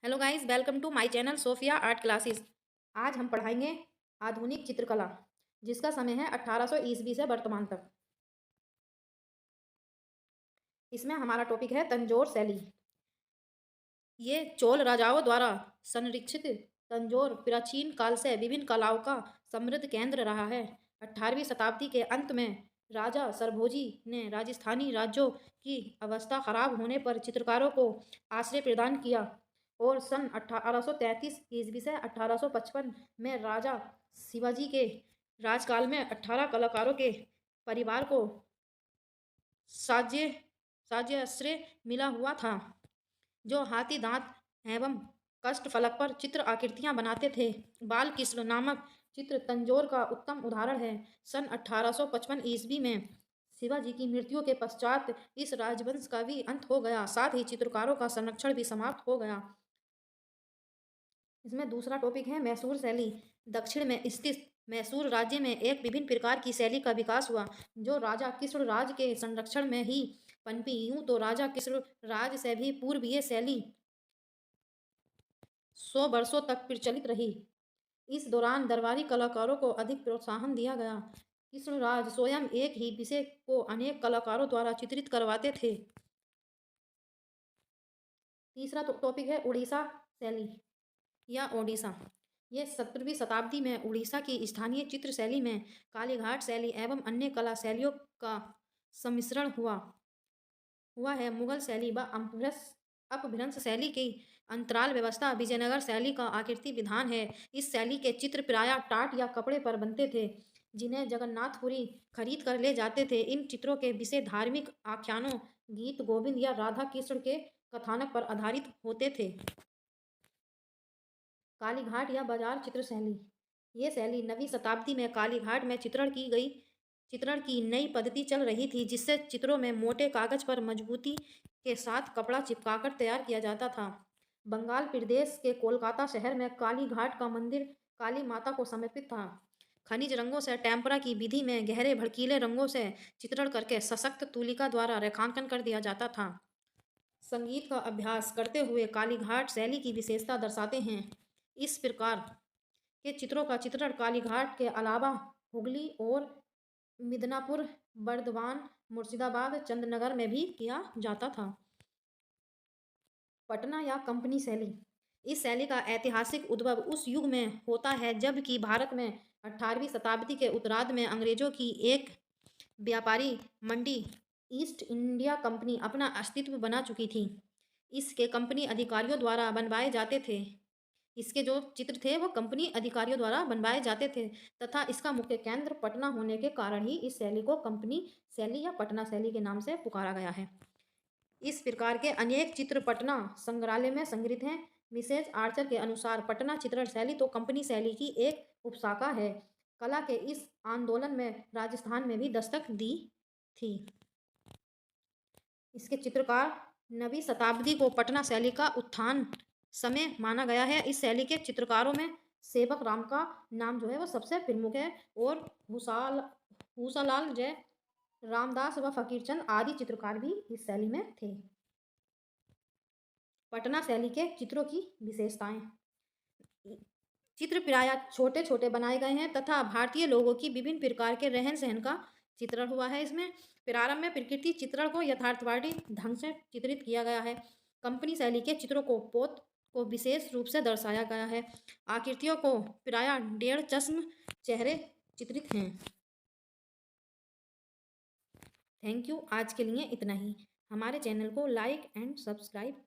Hello guys, welcome to my channel Sophia art classes. आज हम पढ़ाएंगे आधुनिक चित्रकला, जिसका समय है 1800 ईस्वी से वर्तमान तक। इसमें हमारा टॉपिक है तंजौर शैली। ये चोल राजाओं द्वारा संरक्षित तंजौर प्राचीन काल से विभिन्न कलाओं का समृद्ध केंद्र रहा है। 18वीं शताब्दी के अंत में राजा सरभोजी ने राजस्थानी राज्यों की अवस्था खराब होने पर चित्रकारों को आश्रय प्रदान किया और सन 1833 ईस्वी से 1855 में राजा शिवाजी के राजकाल में 18 कलाकारों के परिवार को साज्य साज्याश्रय मिला हुआ था, जो हाथी दांत एवं कष्ट फलक पर चित्र आकृतियां बनाते थे। बाल कृष्ण नामक चित्र तंजौर का उत्तम उदाहरण है। सन 1855 ईस्वी में शिवाजी की मृत्यु के पश्चात इस राजवंश का भी अंत हो गया, साथ ही चित्रकारों का संरक्षण भी समाप्त हो गया। इसमें दूसरा टॉपिक है मैसूर शैली। दक्षिण में स्थित मैसूर राज्य में एक विभिन्न प्रकार की शैली का विकास हुआ, जो राजा कृष्णराज के संरक्षण में ही पनपी। यूं तो राजा कृष्णराज से भी पूर्व ये शैली 100 वर्षों तक प्रचलित रही। इस दौरान दरबारी कलाकारों को अधिक प्रोत्साहन दिया गया। कृष्णराज स्वयं एक ही विषय को अनेक कलाकारों द्वारा चित्रित करवाते थे। तीसरा टॉपिक है उड़ीसा शैली या ओडिशा। ये 17वीं शताब्दी में उड़ीसा की स्थानीय चित्र शैली में कालीघाट शैली एवं अन्य कला शैलियों का सम्मिश्रण हुआ है। मुगल शैली व अपभ्रंश शैली की अंतराल व्यवस्था विजयनगर शैली का आकृति विधान है। इस शैली के चित्र प्रायः टाट या कपड़े पर बनते थे, जिन्हें जगन्नाथपुरी खरीद कर ले जाते थे। इन चित्रों के विषय धार्मिक आख्यानों, गीत गोविंद या राधा कृष्ण के कथानक पर आधारित होते थे। कालीघाट या बाजार चित्र शैली। ये शैली 9वीं शताब्दी में कालीघाट में चित्रण की नई पद्धति चल रही थी, जिससे चित्रों में मोटे कागज पर मजबूती के साथ कपड़ा चिपकाकर तैयार किया जाता था। बंगाल प्रदेश के कोलकाता शहर में कालीघाट का मंदिर काली माता को समर्पित था। खनिज रंगों से टेम्परा की विधि में गहरे भड़कीले रंगों से चित्रण करके सशक्त तुलिका द्वारा रेखांकन कर दिया जाता था। संगीत का अभ्यास करते हुए कालीघाट शैली की विशेषता दर्शाते हैं। इस प्रकार के चित्रों का चित्रण कालीघाट के अलावा हुगली और मिदनापुर, बर्दवान, मुर्शिदाबाद, चंदनगर में भी किया जाता था। पटना या कंपनी शैली। इस शैली का ऐतिहासिक उद्भव उस युग में होता है जबकि भारत में 18वीं शताब्दी के उत्तरार्ध में अंग्रेजों की एक व्यापारी मंडी ईस्ट इंडिया कंपनी अपना अस्तित्व बना चुकी थी। इसके कंपनी अधिकारियों द्वारा बनवाए जाते थे। इसके जो चित्र थे वो कंपनी अधिकारियों द्वारा बनवाए जाते थे तथा इसका मुख्य केंद्र पटना होने के कारण ही इस शैली को कंपनी शैली या पटना शैली के नाम से पुकारा गया है। इस प्रकार के अनेक चित्र पटना संग्रहालय में संग्रहित हैं। मिसेज आर्चर के अनुसार पटना चित्रण शैली तो कंपनी शैली की एक उपशाखा है। कला के इस आंदोलन में राजस्थान में भी दस्तक दी थी। इसके चित्रकार 9वीं शताब्दी को पटना शैली का उत्थान समय माना गया है। इस शैली के चित्रकारों में सेवक राम का नाम जो है वो सबसे प्रमुख है और भूसालाल जय, रामदास व फकीरचंद आदि चित्रकार भी इस शैली में थे। पटना शैली के चित्रों की विशेषताएं। चित्र प्रायः छोटे छोटे बनाए गए हैं तथा भारतीय लोगों की विभिन्न प्रकार के रहन सहन का चित्रण हुआ है। इसमें प्रारंभ में प्रकृति चित्रण को यथार्थवादी ढंग से चित्रित किया गया है। कंपनी शैली के चित्रों को पोत को विशेष रूप से दर्शाया गया है। आकृतियों को प्रायः 1.5 चश्म चेहरे चित्रित हैं। Thank you. आज के लिए इतना ही। हमारे चैनल को लाइक एंड सब्सक्राइब